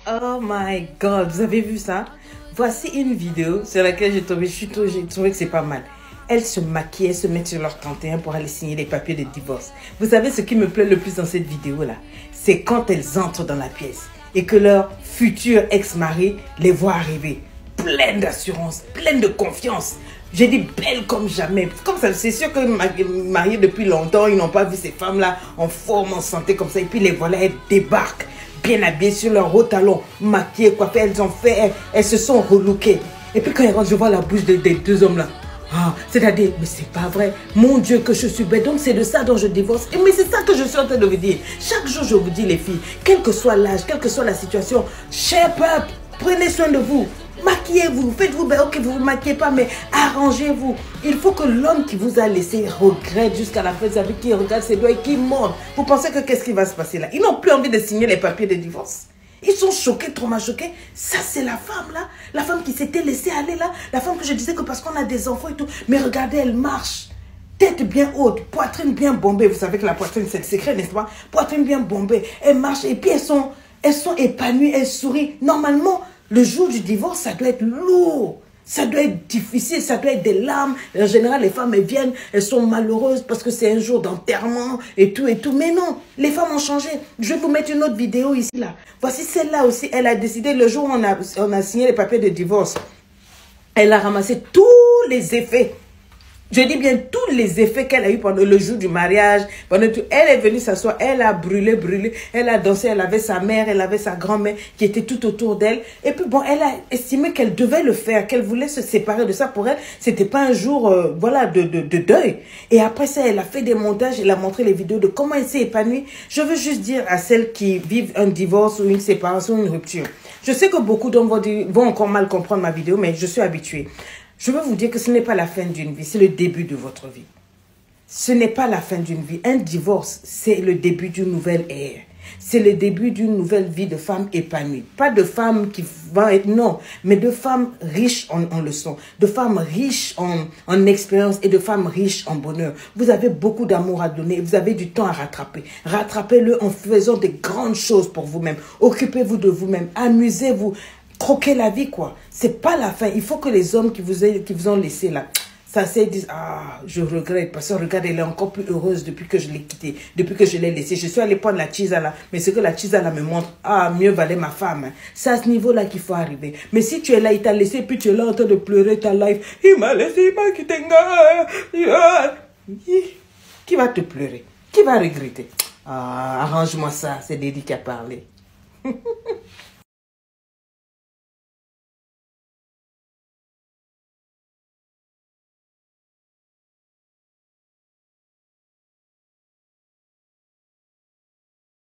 Oh my god, vous avez vu ça? Voici une vidéo sur laquelle j'ai trouvé que c'est pas mal. Elles se maquillent, elles se mettent sur leur 31 pour aller signer les papiers de divorce. Vous savez ce qui me plaît le plus dans cette vidéo-là? C'est quand elles entrent dans la pièce et que leur futur ex-mari les voit arriver. Pleine d'assurance, pleine de confiance. J'ai dit belle comme jamais. Comme ça, c'est sûr que mariés depuis longtemps, ils n'ont pas vu ces femmes-là en forme, en santé comme ça. Et puis les voilà, elles débarquent, bien habillées sur leurs hauts talons, maquillées, coiffées. Elles se sont relookées. Et puis quand elles rentrent, je vois la bouche des deux hommes-là. Ah, c'est-à-dire, mais c'est pas vrai. Mon Dieu, que je suis belle. Donc c'est de ça dont je divorce. Et mais c'est ça que je suis en train de vous dire. Chaque jour, je vous dis, les filles, quel que soit l'âge, quelle que soit la situation, shape up, prenez soin de vous. Maquillez-vous, faites-vous belle. Ok, vous ne vous maquillez pas, mais arrangez-vous. Il faut que l'homme qui vous a laissé regrette jusqu'à la fin de sa vie, qui regarde ses doigts et qui monte. Vous pensez que qu'est-ce qui va se passer là? Ils n'ont plus envie de signer les papiers de divorce. Ils sont choqués, trop choqués. Ça, c'est la femme là. La femme qui s'était laissée aller là. La femme que je disais que parce qu'on a des enfants et tout. Mais regardez, elle marche. Tête bien haute, poitrine bien bombée. Vous savez que la poitrine, c'est le secret, n'est-ce pas? Poitrine bien bombée. Elle marche et puis elles sont épanouies, elles sourient. Normalement, le jour du divorce, ça doit être lourd. Ça doit être difficile, ça doit être des larmes. En général, les femmes, elles viennent, elles sont malheureuses parce que c'est un jour d'enterrement et tout et tout. Mais non, les femmes ont changé. Je vais vous mettre une autre vidéo ici, là. Voici celle-là aussi. Elle a décidé, le jour où on a signé les papiers de divorce, elle a ramassé tous les effets. Je dis bien tous les effets qu'elle a eu pendant le jour du mariage. Pendant tout. Elle est venue s'asseoir, elle a brûlé. Elle a dansé, elle avait sa mère, elle avait sa grand-mère qui était tout autour d'elle. Et puis bon, elle a estimé qu'elle devait le faire, qu'elle voulait se séparer de ça. Pour elle, c'était pas un jour voilà, de deuil. Et après ça, elle a fait des montages, elle a montré les vidéos de comment elle s'est épanouie. Je veux juste dire à celles qui vivent un divorce ou une séparation, une rupture. Je sais que beaucoup d'hommes vont encore mal comprendre ma vidéo, mais je suis habituée. Je veux vous dire que ce n'est pas la fin d'une vie, c'est le début de votre vie. Ce n'est pas la fin d'une vie. Un divorce, c'est le début d'une nouvelle ère. C'est le début d'une nouvelle vie de femme épanouie. Pas de femmes qui vont être, non, mais de femmes riches en leçons, de femmes riches en expérience et de femmes riches en bonheur. Vous avez beaucoup d'amour à donner, vous avez du temps à rattraper. Rattrapez-le en faisant des grandes choses pour vous-même. Occupez-vous de vous-même, amusez-vous. Croquer la vie, quoi. C'est pas la fin. Il faut que les hommes qui vous ont laissé là, ça c'est disent, ah, je regrette parce que regarde, elle est encore plus heureuse depuis que je l'ai quittée, depuis que je l'ai laissée. Je suis allée prendre la chisa là, mais ce que la chisa là me montre, ah, mieux valait ma femme. C'est à ce niveau-là qu'il faut arriver. Mais si tu es là, il t'a laissé, puis tu es là en train de pleurer ta life, il m'a laissé, il m'a quitté, qui va te pleurer? Qui va regretter? Ah, arrange-moi ça, c'est Dédi qui a parlé.